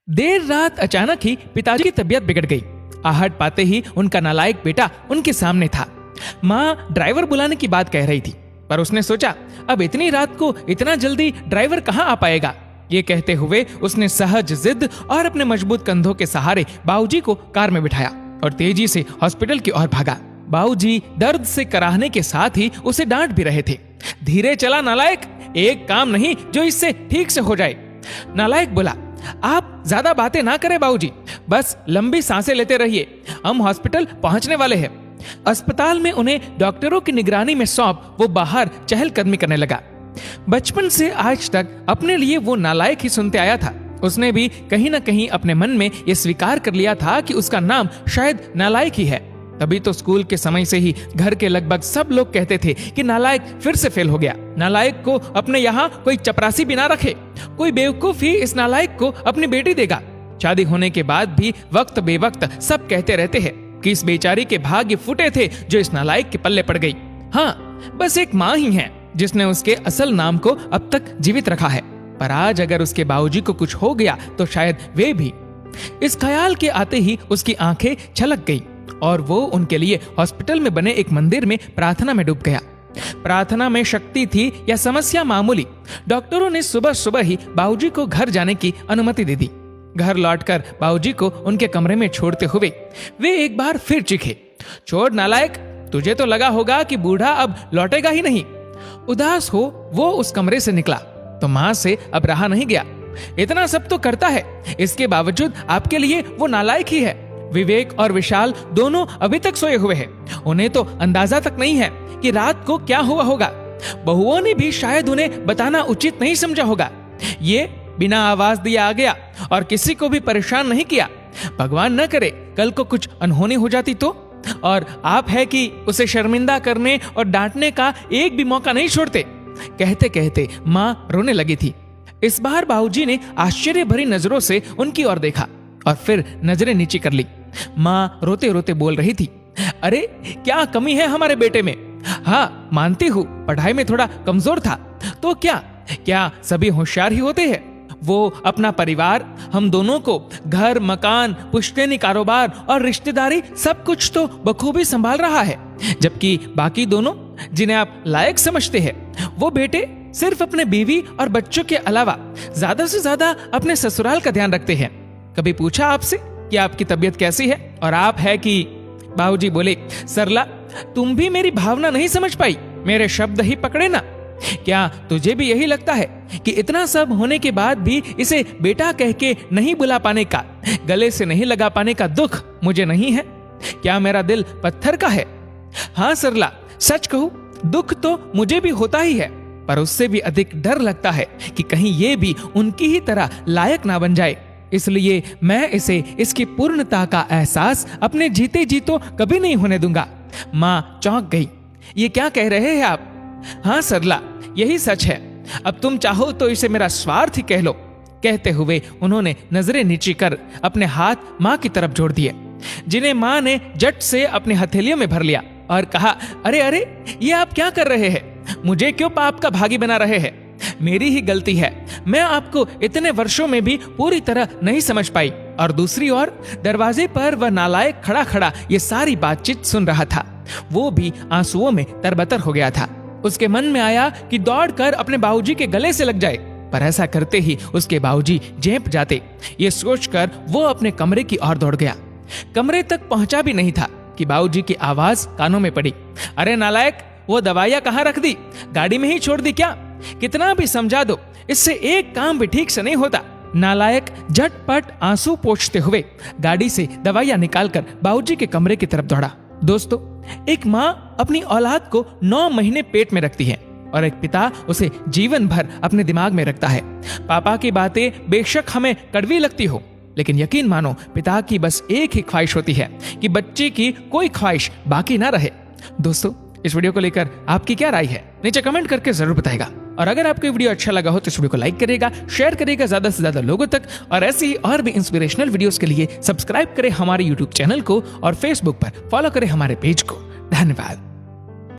देर रात अचानक ही पिताजी की तबीयत बिगड़ गई। आहट पाते ही उनका नालायक बेटा उनके सामने था। माँ ड्राइवर बुलाने की बात कह रही थी, पर उसने सोचा अब इतनी रात को इतना जल्दी ड्राइवर कहाँ आ पाएगा। ये कहते हुए उसने सहज जिद और अपने मजबूत कंधों के सहारे बाबूजी को कार में बिठाया और तेजी से हॉस्पिटल की ओर भागा। बाबूजी दर्द से कराहने के साथ ही उसे डांट भी रहे थे। धीरे चला नालायक, एक काम नहीं जो इससे ठीक से हो जाए। नालायक बोला, आप ज्यादा बातें ना करें बाबूजी, बस लंबी सांसें लेते रहिए, हम हॉस्पिटल पहुंचने वाले हैं। अस्पताल में उन्हें डॉक्टरों की निगरानी में सौंप वो बाहर चहलकदमी करने लगा। बचपन से आज तक अपने लिए वो नालायक ही सुनते आया था। उसने भी कहीं ना कहीं अपने मन में ये स्वीकार कर लिया था कि उसका नाम शायद नालायक ही है। तभी तो स्कूल के समय से ही घर के लगभग सब लोग कहते थे कि नालायक फिर से फेल हो गया। नालायक को अपने यहाँ कोई चपरासी भी ना रखे, कोई बेवकूफ ही इस नालायक को अपनी बेटी देगा। शादी होने के बाद भी वक्त बेवक्त सब कहते रहते हैं कि इस बेचारी के भाग्य फूटे थे जो इस नालायक के पल्ले पड़ गई। हाँ, बस एक माँ ही है जिसने उसके असल नाम को अब तक जीवित रखा है, पर आज अगर उसके बाबूजी को कुछ हो गया तो शायद वे भी। इस ख्याल के आते ही उसकी आंखें छलक गई और वो उनके लिए हॉस्पिटल में बने एक मंदिर में प्रार्थना में डूब गया। प्रार्थना में शक्ति थी या समस्या मामूली, डॉक्टरों ने सुबह सुबह ही बाबूजी को घर जाने की अनुमति दे दी। घर लौटकर बाबूजी को उनके कमरे में छोड़ते हुए वे एक बार फिर चीखे, छोड़ नालायक, तुझे तो लगा होगा कि बूढ़ा अब लौटेगा ही नहीं। उदास हो वो उस कमरे से निकला तो मां से अब रहा नहीं गया। इतना सब तो करता है, इसके बावजूद आपके लिए वो नालायक ही है। विवेक और विशाल दोनों अभी तक सोए हुए हैं, उन्हें तो अंदाजा तक नहीं है कि रात को क्या हुआ होगा। बहुओं ने भी शायद उन्हें बताना उचित नहीं समझा होगा। ये बिना आवाज दिए आ गया और किसी को भी परेशान नहीं किया। भगवान न करे कल को कुछ अनहोनी हो जाती तो, और आप है कि उसे शर्मिंदा करने और डांटने का एक भी मौका नहीं छोड़ते। कहते कहते माँ रोने लगी थी। इस बार बाबूजी ने आश्चर्य भरी नजरों से उनकी ओर देखा और फिर नजरें नीची कर ली। माँ रोते रोते बोल रही थी, अरे क्या कमी है हमारे बेटे में? हाँ मानती हूँ पढ़ाई में थोड़ा कमजोर था, तो क्या सभी होशियार ही होते हैं? वो अपना परिवार, हम दोनों को घर मकान पुश्तैनी कारोबार और रिश्तेदारी सब कुछ तो बखूबी संभाल रहा है, जबकि बाकी दोनों जिन्हें आप लायक समझते हैं वो बेटे सिर्फ अपने बीवी और बच्चों के अलावा ज्यादा से ज्यादा अपने ससुराल का ध्यान रखते हैं। कभी पूछा आपसे कि आपकी तबीयत कैसी है? और आप है कि? बाबूजी बोले, सरला तुम भी मेरी भावना नहीं समझ पाई, मेरे शब्द ही पकड़े ना। क्या तुझे भी यही लगता है कि इतना सब होने के बाद भी इसे बेटा कह के नहीं बुला पाने का, गले से नहीं लगा पाने का दुख मुझे नहीं है? क्या मेरा दिल पत्थर का है? हाँ सरला, सच कहूं दुख तो मुझे भी होता ही है, पर उससे भी अधिक डर लगता है कि कहीं ये भी उनकी ही तरह लायक ना बन जाए। इसलिए मैं इसे इसकी पूर्णता का एहसास अपने जीते जी तो कभी नहीं होने दूंगा। माँ चौंक गई, ये क्या कह रहे हैं आप? हाँ सरला, यही सच है, अब तुम चाहो तो इसे मेरा स्वार्थ ही कह लो। कहते हुए उन्होंने नजरें नीची कर अपने हाथ माँ की तरफ जोड़ दिए, जिन्हें माँ ने झट से अपने हथेलियों में भर लिया और कहा, अरे अरे ये आप क्या कर रहे हैं? मुझे क्यों पाप का भागी बना रहे हैं? मेरी ही गलती है, मैं आपको इतने वर्षों में भी पूरी तरह नहीं समझ पाई। और दूसरी ओर दरवाजे पर वह नालायक खड़ा खड़ा ये सारी बातचीत सुन रहा था। वो भी आंसुओं में तरबतर हो गया था। उसके मन में आया कि दौड़कर अपने बाबूजी के गले से लग जाए, पर ऐसा करते ही उसके बाबूजी झेंप जाते। ये सोचकर वो अपने कमरे की ओर दौड़ गया। कमरे तक पहुंचा भी नहीं था कि बाबूजी की आवाज कानों में पड़ी, अरे नालायक, वो दवाइयां कहाँ रख दी? गाड़ी में ही छोड़ दी क्या? कितना भी समझा दो, इससे एक काम भी ठीक से नहीं होता। नालायक झटपट आंसू पोंछते हुए गाड़ी से दवाइयां निकालकर बाबूजी के कमरे की तरफ दौड़ा। दोस्तों, एक माँ अपनी औलाद को 9 महीने पेट में रखती है और एक पिता उसे जीवन भर अपने दिमाग में रखता है। पापा की बातें बेशक हमें कड़वी लगती हो, लेकिन यकीन मानो पिता की बस एक ही ख्वाहिश होती है कि बच्चे की कोई ख्वाहिश बाकी ना रहे। दोस्तों, इस वीडियो को लेकर आपकी क्या राय है? नीचे कमेंट करके जरूर बताएगा। और अगर आपको वीडियो अच्छा लगा हो तो इस वीडियो को लाइक करेगा, शेयर करेगा ज्यादा से ज्यादा लोगों तक, और ऐसी ही और भी इंस्पिरेशनल वीडियोस के लिए सब्सक्राइब करें हमारे यूट्यूब चैनल को और फेसबुक पर फॉलो करें हमारे पेज को। धन्यवाद।